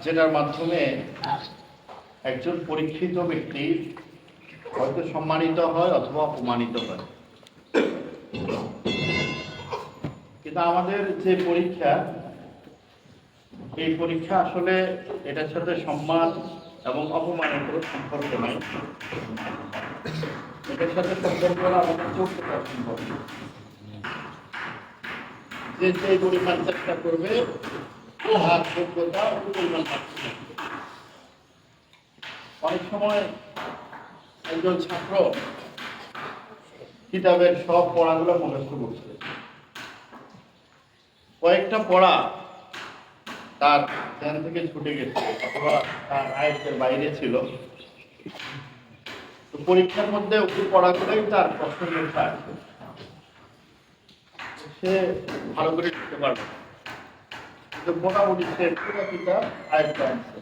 যেটার মাধ্যমে একজন পরীক্ষিত ব্যক্তি হয়তো সম্মানিত হয় অথবা অপমানিত হয়। কিন্তু আমাদের যে পরীক্ষা, এই পরীক্ষা আসলে এটার সাথে সম্মান এবং অপমানের কোনো সম্পর্ক নাই। এটার সাথে সম্পর্ক হলো আমাদের যোগ্যতার সম্পর্ক। যে পরিমাণ চেষ্টা করবে তার যোগ্যতা ওই পরিমাণ থাকবে। অনেক সময় একজন ছাত্র কিতাবের সব পড়াগুলো মুখস্থ করছে, কয়েকটা পড়া তার ধ্যান থেকে ছুটে গেছে অথবা তার আয়ত্তের বাইরে ছিল। তো পরীক্ষার মধ্যে ওই পড়াগুলোই তার প্রশ্ন লেখা আছে, সে ভালো করে লিখতে পারবে, কিন্তু মোটামুটি সে পুরো কিতাব আয়ত্তে আনছে।